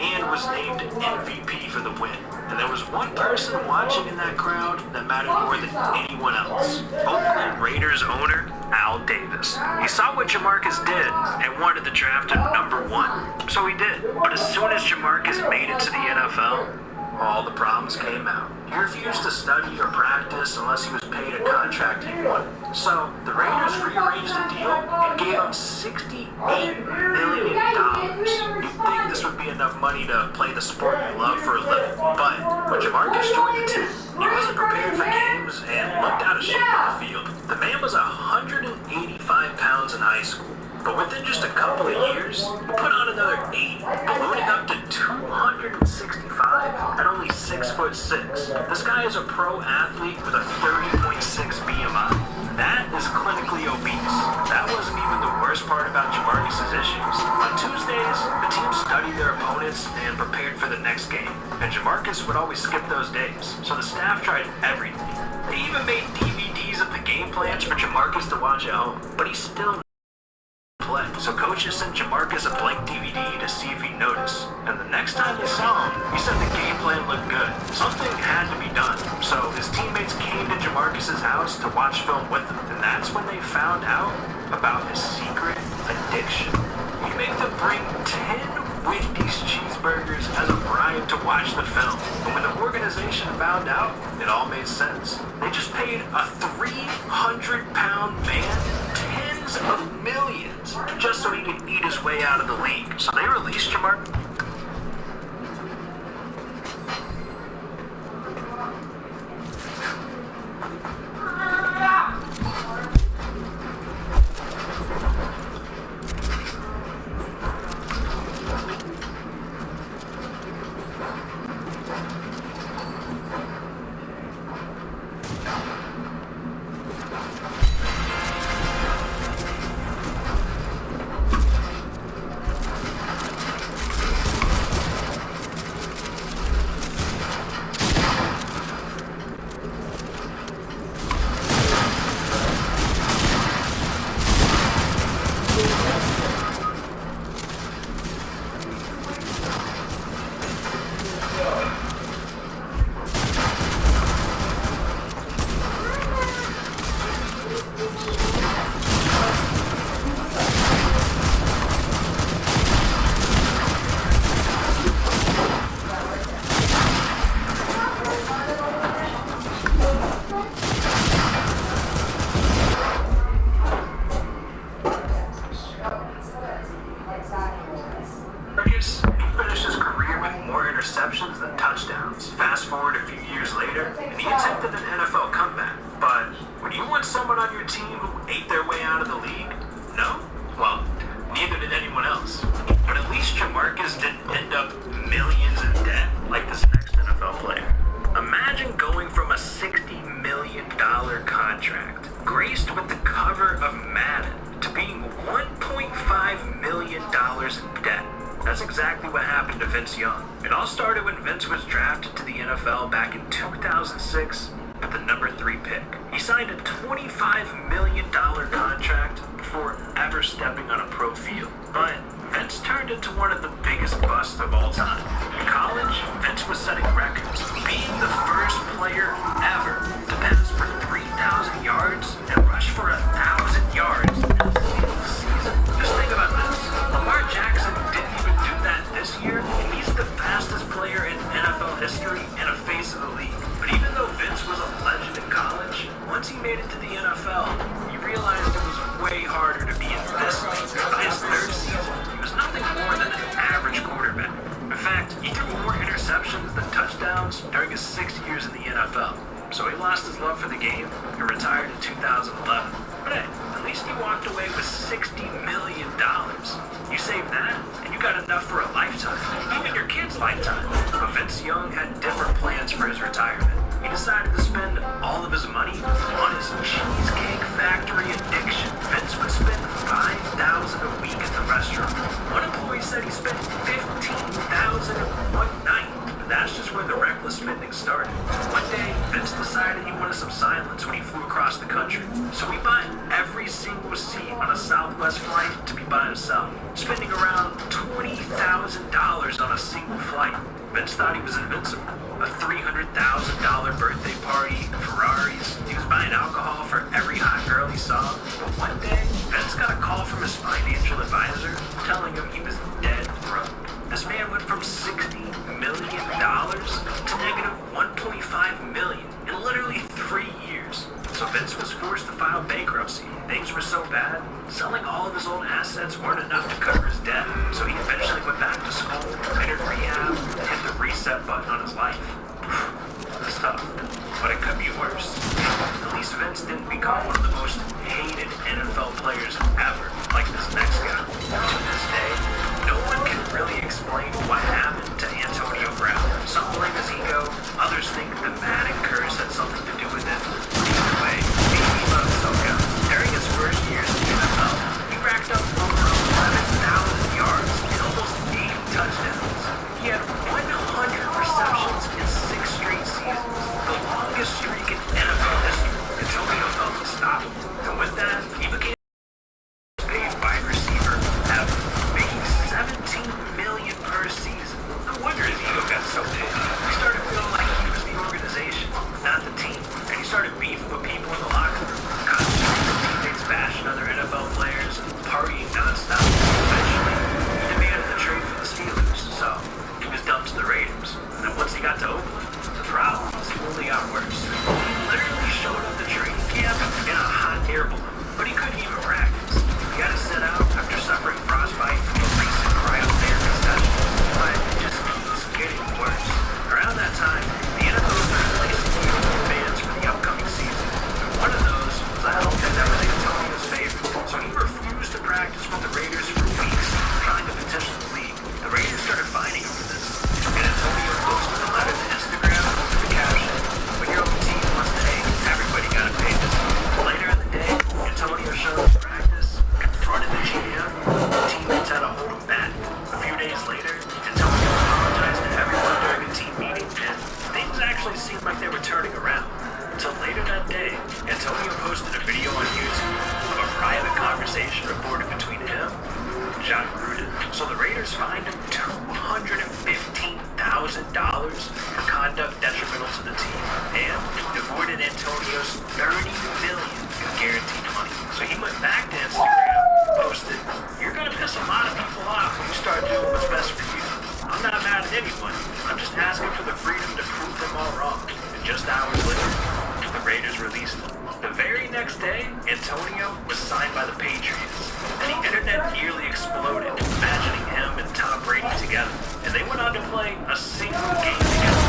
and was named MVP for the win. And there was one person watching in that crowd that mattered more than anyone else. Oakland Raiders owner Al Davis. He saw what Jamarcus did and wanted to draft him #1. So he did. But as soon as Jamarcus made it to the NFL, all the problems came out. He refused to study or practice unless he was paid a contract he wanted. So the Raiders rearranged the deal and gave him $68 million. You'd think this would be enough money to play the sport you love for a living. But when Jamarcus joined the team, he wasn't prepared for games and looked out of shape on the field. The man was 185 pounds in high school. But within just a couple of years, he put on another 80, ballooning up to 265 at only 6'6". This guy is a pro athlete with a 30.6 BMI. That is clinically obese. That wasn't even the worst part about Jamarcus's issues. On Tuesdays, the team studied their opponents and prepared for the next game. And Jamarcus would always skip those days, so the staff tried everything. They even made DVDs of the game plans for Jamarcus to watch at home, but he still play. So coaches sent Jamarcus a blank DVD to see if he'd notice. And the next time they saw him, he said the game plan looked good. Something had to be done. So his teammates came to Jamarcus's house to watch film with him. And that's when they found out about his secret addiction. He'd make them bring 10 Wendy's cheeseburgers as a bribe to watch the film. And when the organization found out, it all made sense. They just paid a 300-pound man tens of millions just so he could eat his way out of the league. So they released Jamarcus. Interceptions than touchdowns. Fast forward a few years later, and he attempted an NFL comeback. But when you want someone on your team who ate their way out of the league, no? Well, neither did anyone else. But at least Jamarcus didn't end up millions in debt like this next NFL player. Imagine going from a $60 million contract, graced with the cover of Madden, to being $1.5 million in debt. That's exactly what happened to Vince Young. It all started when Vince was drafted to the NFL back in 2006 with the #3 pick. He signed a $25 million contract before ever stepping on a pro field. But Vince turned into one of the biggest busts of all time. In college, Vince was setting records, being the first player ever to pass for 3,000 yards and rush for 1,000 yards in a single season. Just think about this. Lamar Jackson didn't even do that this year, and he's the fastest player in NFL history and a face of the league. But even though Vince was a legend in college, once he made it to the NFL, he realized it was way harder to be in this league. By his third season, he was nothing more than an average quarterback. In fact, he threw more interceptions than touchdowns during his 6 years in the NFL. So he lost his love for the game and retired in 2011. But hey, at least he walked away with $60 million. You save that, and you got enough for a lifetime, even your kid's lifetime. But Vince Young had different plans for his retirement. He decided to spend all of his money on his Cheesecake Factory addiction. Vince would spend $5,000 a week at the restaurant. One employee said he spent $15,000 one night. But that's just where the reckless spending started. One day, Vince decided he wanted some silence when he flew across the country. So he bought every single seat on a Southwest flight to be by himself, spending around $20,000 on a single flight. Vince thought he was invincible. A $300,000 birthday party, Ferraris. He was buying alcohol for every hot girl he saw. But one day, Vince got a call from his financial advisor telling him he was dead broke. This man went from $60 million to negative $1.5 million in literally 3 years. So Vince was forced to file bankruptcy. Things were so bad, selling all of his old assets weren't enough to cover his debt, so he eventually went back to school, entered rehab, and hit the reset button on his life. It's tough, but it could be worse. At least Vince didn't become one of the most hated NFL players ever, like this next guy. To this day, no one can really explain what happened to Antonio Brown. Some blame his ego, others think the Madden curse had something to do with it. Either way, he let himself go. During his first years in the NFL, he racked up over 11,000 yards and almost 80 touchdowns. He had 100 receptions in 6 straight seasons, the longest streak in NFL history. Antonio felt unstoppable, and with that, he became the paid wide receiver ever, making $17 million per season. No wonder his ego got so big. He started feeling like he was the organization, not the team, and he started beefing with people in the locker room, constantly teammates bashing other NFL players, and partying nonstop. Eventually, he demanded a trade for the Steelers, so he was dumped to the Raiders. And then once he got to Oakland, the problems only got worse. He literally showed up to training camp in a hot air balloon, but he couldn't even practice. He had to sit out after suffering frostbite from a recent cryotherapy session, but it just keeps getting worse. Around that time, the NFL was replacing fans for the upcoming season, and one of those was a help that was Antonio's favorite. So he refused to practice with the Raiders for weeks, trying to petition the league. The Raiders started fighting over this, and Antonio posted a letter to Instagram with the caption, "When your own team wants to hate, everybody gotta pay this." Later in the day, Antonio showed up to practice, confronted the GM, the teammates had to hold him back. A few days later, Antonio apologized to everyone during a team meeting, and things actually seemed like they were turning around. Until later that day, Antonio posted a video on YouTube of a private conversation reported between him and John Gruden. So the Raiders fined him $215,000 for conduct detrimental to the team, and avoided Antonio's $30 million in guaranteed money. So he went back to Instagram, posted, "You're gonna piss a lot of people off when you start doing what's best for you. I'm not mad at anyone. I'm just asking for the freedom to prove them all wrong." And just hours later, the Raiders released him. The very next day, Antonio was signed by the Patriots, and the internet nearly exploded, imagining him and Tom Brady together. And they went on to play a single game together,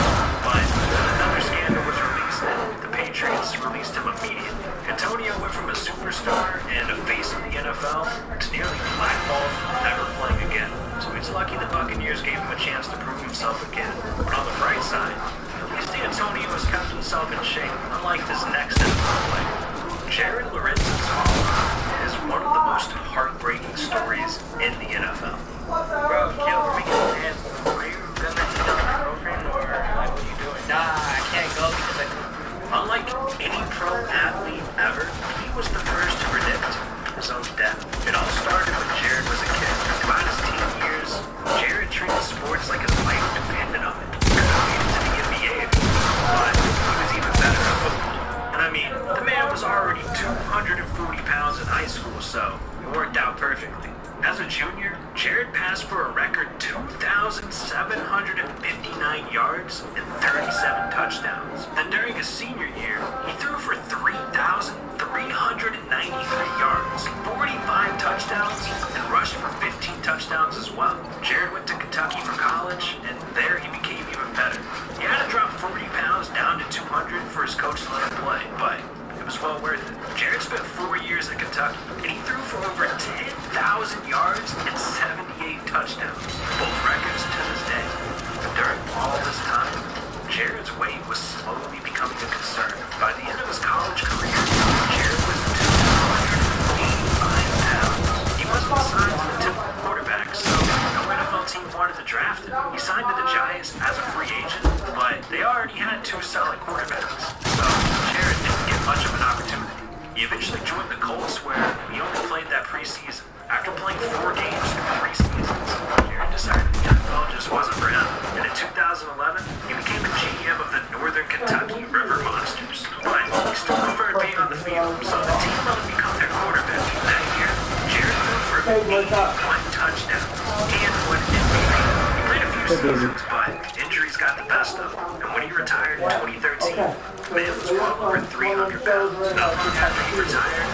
but another scandal was released, and the Patriots released him immediately. Antonio went from a superstar and a face of the NFL to nearly blackballed from never playing again. So he's lucky the Buccaneers gave him a chance to prove himself again. But on the bright side, at least Antonio has kept himself in shape, unlike this next NFL player. Jared Lorenzen's fall is one of the most heartbreaking stories in the NFL. Bro, Gil, are we getting in? Are you gonna sit down with your girlfriend, or like, what are you doing? Nah, I can't go because Unlike any pro athlete ever, he was the first to predict his own death. It all started when Jared was a kid. Throughout his teen years, Jared treated sports like his life depended on it. He could have made it to the NBA if he wanted, but he was even better at football. And I mean, the man was already 240 pounds in high school, so it worked out perfectly. As a junior, Jared passed for a record 2,759 yards and 37 touchdowns. Then during his senior year, he threw for 3,393 yards, 45 touchdowns, and rushed for 15 touchdowns as well. Jared went to Kentucky for college, and there he became even better. He had to drop 40 pounds down to 200 for his coach to let him play, but it was well worth it. Jared spent 4 years at Kentucky, and he threw for over 10,000 yards and 78 touchdowns, both records to this day. But during all this time, Jared's weight was slowly becoming a concern. By the end of his college career, Jared was 285 pounds. He wasn't signed to the typical quarterback, so no NFL team wanted to draft him. He signed to the Giants as a free agent, but they already had 2 solid quarterbacks, so Jared didn't get much of an opportunity. He eventually joined the Colts, where he only played that preseason. After playing 4 games in 3 seasons, Jared decided the NFL just just wasn't for him. And in 2011, he became a GM of the Northern Kentucky River Monsters. But he still preferred being on the field, so the team let him become their quarterback. That year, Jared threw for 81 touchdowns and won MVP. He played a few seasons, but injuries got the best of him. And when he retired in 2013, man was well over 300 pounds. Not long after he retired,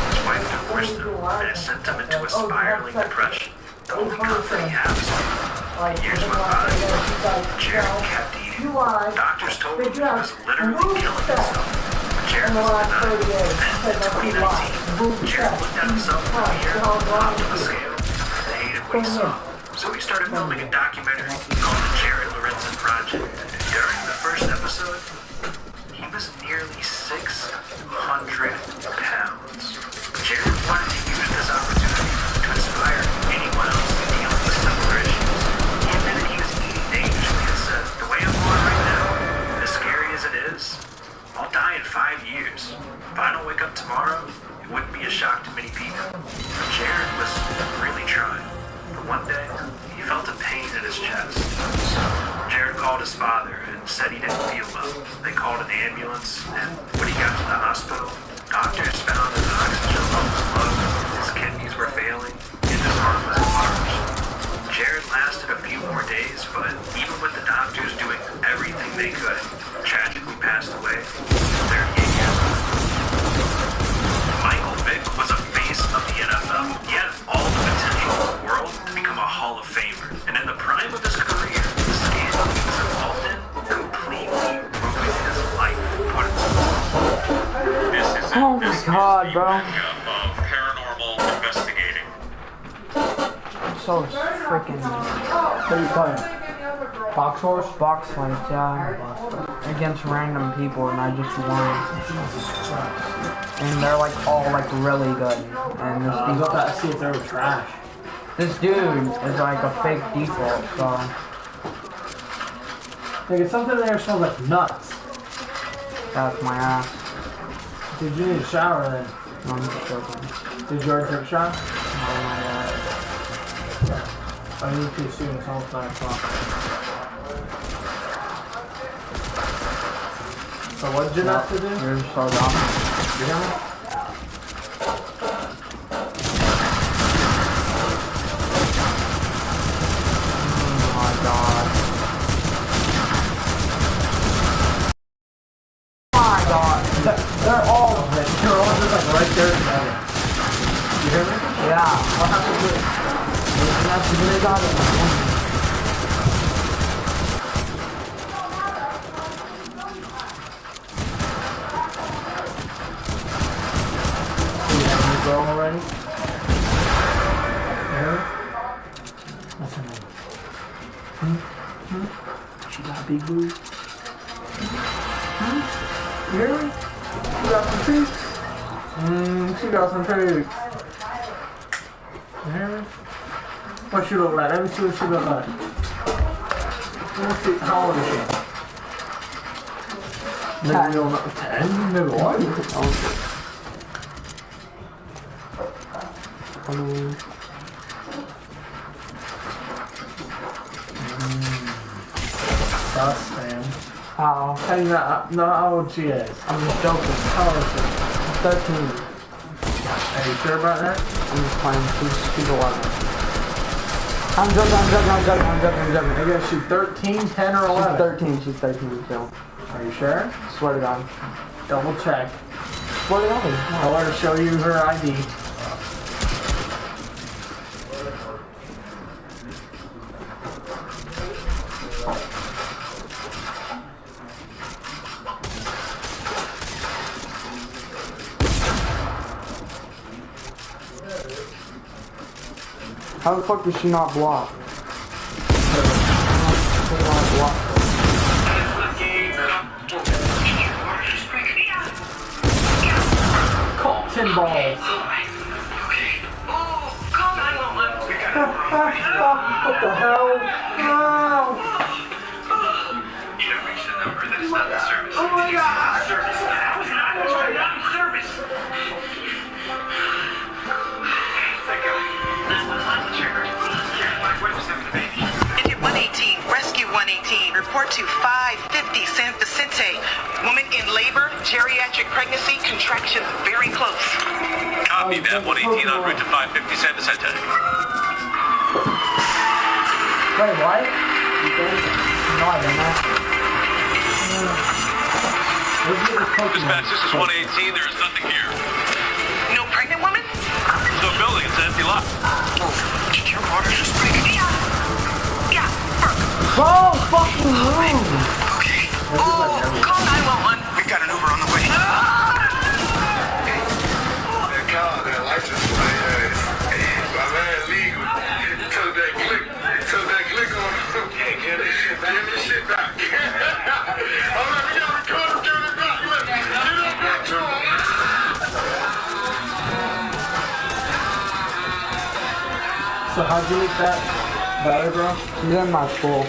his wife divorced him, and it sent him into a spiraling depression. The only comfort he had was years went by. Jared kept eating. Doctors told him he was literally killing himself. But Jared was denied. And in 2019, Jared looked at himself in the mirror, hopped on the scale, and hated what he saw. So he started filming a documentary called The Jared Lorenzen Project. During the first episode, he was nearly 600 pounds. Jared wanted to use this opportunity to inspire anyone else to deal with similar issues. He admitted he was eating dangerously and said, "The way I'm going right now, as scary as it is, I'll die in 5 years. If I don't wake up tomorrow, it wouldn't be a shock to many people." But Jared was really trying. But one day, he felt a pain in his chest. Jared called his father and said he didn't feel well. They called an ambulance, and when he got to the hospital, doctors found his oxygen levels low, his kidneys were failing, and his heart was enlarged. Jared lasted a few more days, but even with the doctors doing everything they could, tragically passed away at 38 years old. Michael Vick was a face of the NFL. He had all the potential in the world to become a Hall of Famer, and in the prime of his career, the scandal he was involved in completely ruined his life. Oh my god, bro. Of paranormal investigating. So freaking. What are you playing? Box horse? Box fights, yeah. Against random people, and I just won. And they're like all like really good. And I was up to see if they were trash. this dude is like a fake default, so. Like, something in there smells like nuts. That's my ass. Did you need a shower then? No, I'm just joking. Did you already take a shower? Oh my god. I need to soon, it's almost 9 o'clock. So what did you have to do? You're so dumb. You know? Oh my god. Oh my god. They're all of it. They're all just like right there together. You hear me? Yeah. What happened to it? That's the good god. You have a new girl already? You hear me? What's her name? She got big boobs. You hear me? She got some cheeks. She got some cheeks. You hear me? What she look like? Let me see what she look like. Let me see. How old is she? Maybe you don't know. 10? Maybe what? Hello. Sus, man. How? How do you not know how old she is? I'm just joking. How old is she? 13. Are you sure about that? I'm just playing. She's 11. I'm joking. I guess she's 13, 10, or 11. She's 13 too. Are you sure? Swear to God. Double check. Swear to God. I want to show you her ID. How the fuck does she not block? Call 10 balls. What the hell? Ow. You have reached a number that is not in service. Oh my god! Service. That was not in service. Thank God. Let's check her. Yeah, my wife was having a baby. If you're 118 118. Report to 550 San Vicente. Woman in labor, geriatric pregnancy, contractions very close. Copy that. 118 en route to 550 San Vicente. Wait, what? No, I didn't. Dispatch, this is 118. There is nothing here. No pregnant woman? There's no building. It's an empty lot. Your water's just breaking. Yeah, Bro, fucking move! okay. Oh, call 911. We've got an Uber on the way. That car, that license plate, my man legal. Took that click on him. Give me shit back. I'm like, we gotta record him, give it back. Look, get up back to him. So how'd you make that better, bro? He's in my school.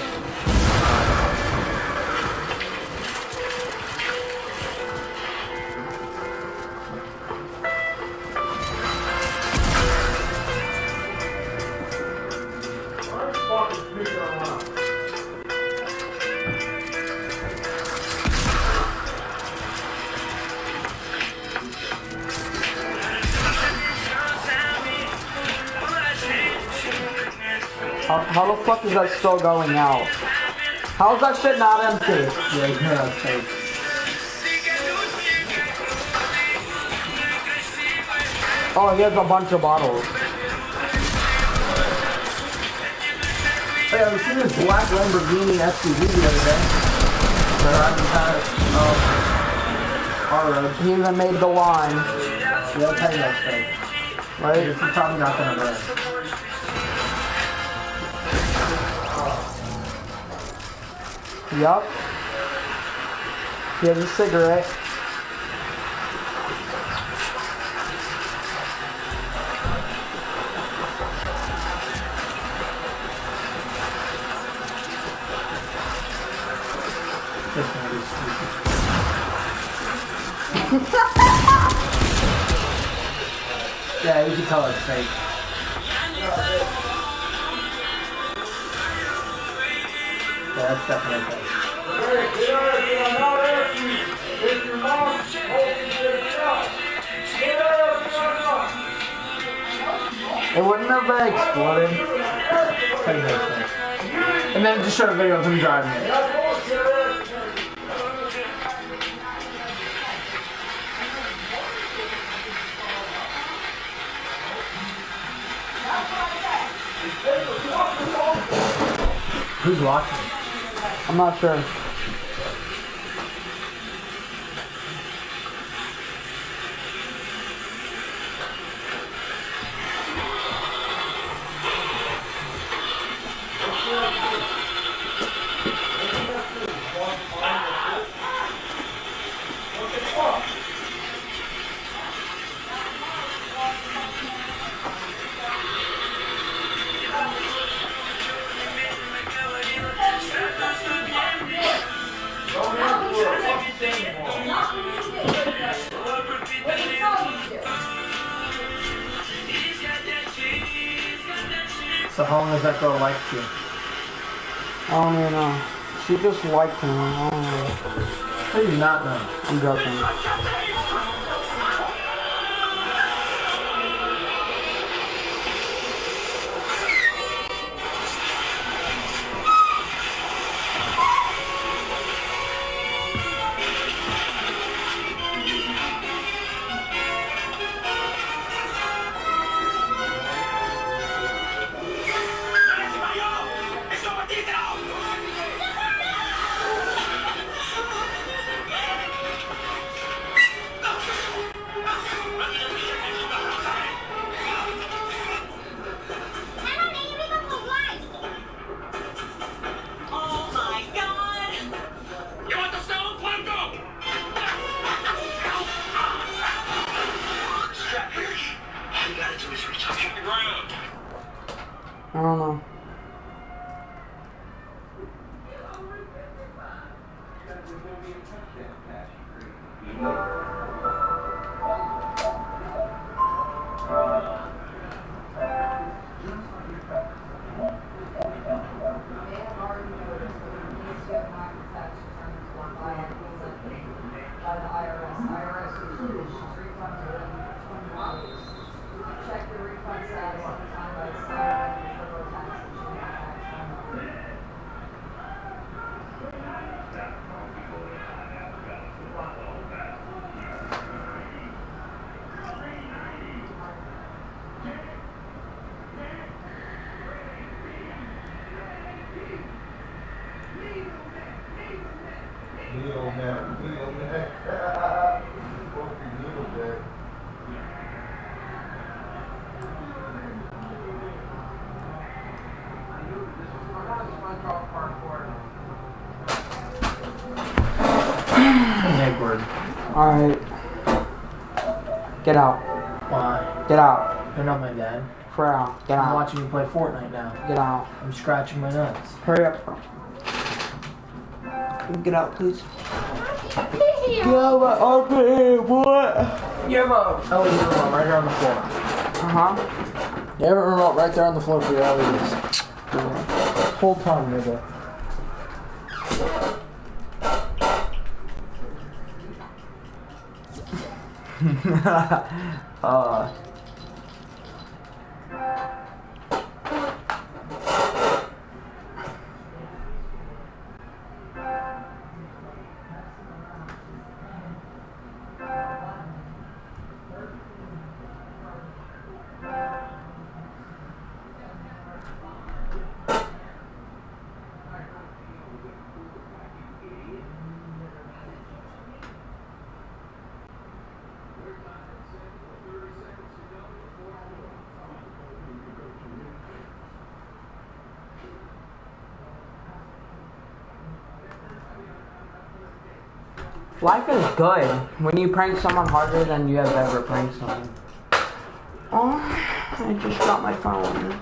How the fuck is that still going out? How's that shit not empty? Yeah, you know that's fake. Oh, he has a bunch of bottles. Hey, I was seeing this black Lamborghini SUV the other day. They're riding past our road. He even made the line. Yeah, I'll tell you that's fake. Right? It's probably not gonna burn. Yup. He has a cigarette. This one is stupid. Yeah, you can tell it's fake. Yeah, that's definitely fake. It wouldn't have exploded. Tell you that's fake. And then just show a video of him driving it. Who's watching? I'm not sure. So how long has that girl liked you? I don't even know. She just liked him. I don't know. How do you not know? I'm joking. I don't know. Needle neck. Edward. Alright. Get out. Why? Get out. You're not my dad. For out. Get I'm out. watching you play Fortnite now. Get out. I'm scratching my nuts. Hurry up. Get out, please. Get out my ugly boy. You have a LED remote right here on the floor. Uh-huh. You have a remote right there on the floor for your LEDs. Hold on, nigga. Life is good when you prank someone harder than you have ever pranked someone. Oh, I just got my phone.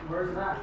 Where's that?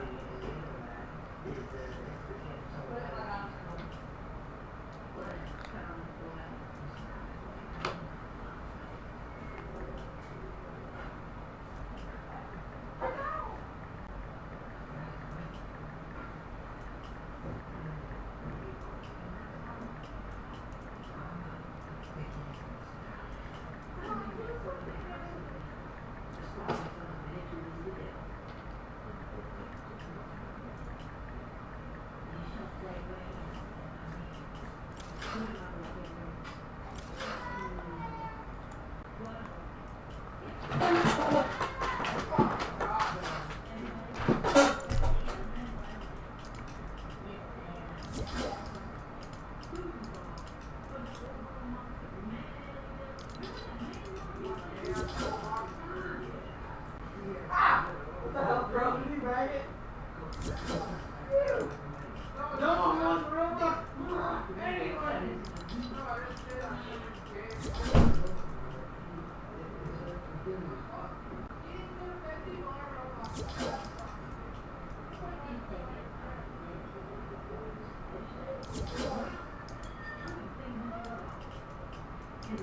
Did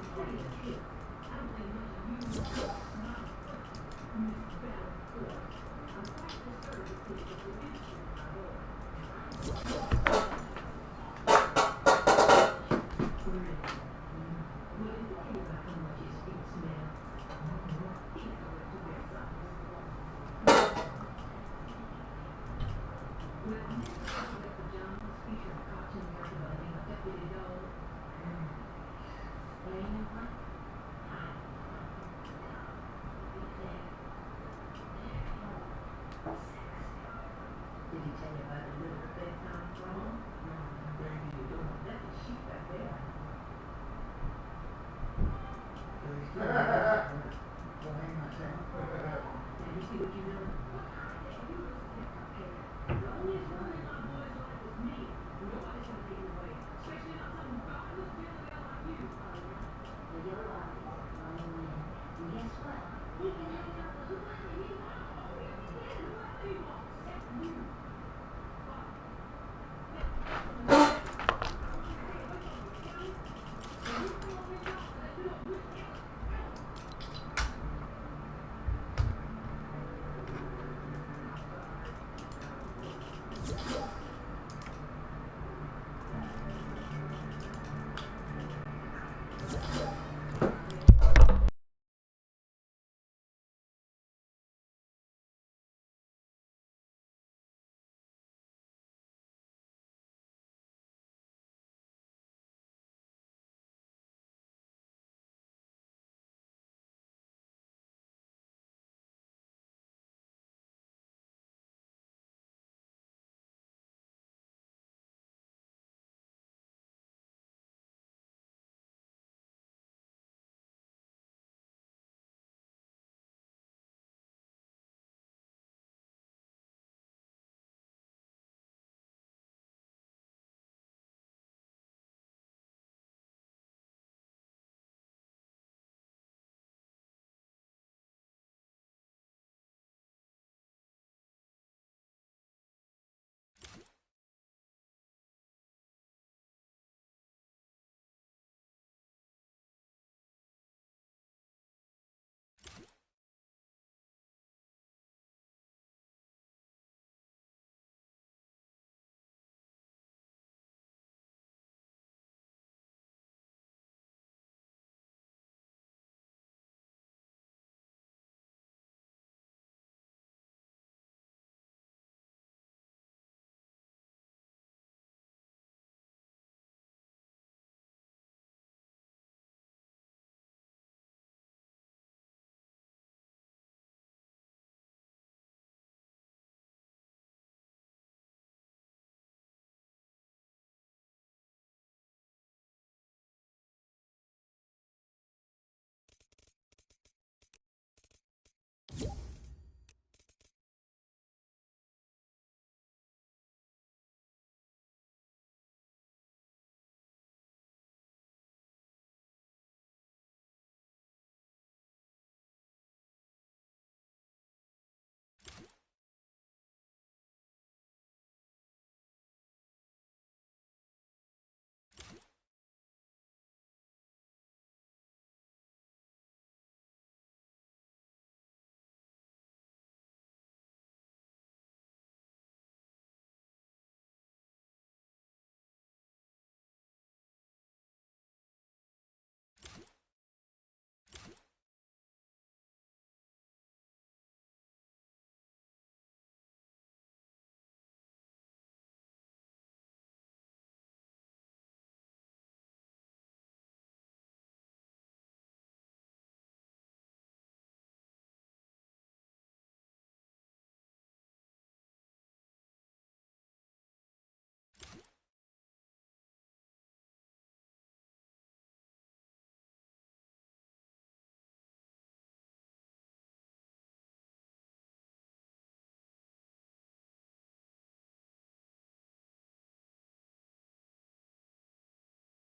he tell you about the little bedtime drama? Baby, you don't let the sheep back there.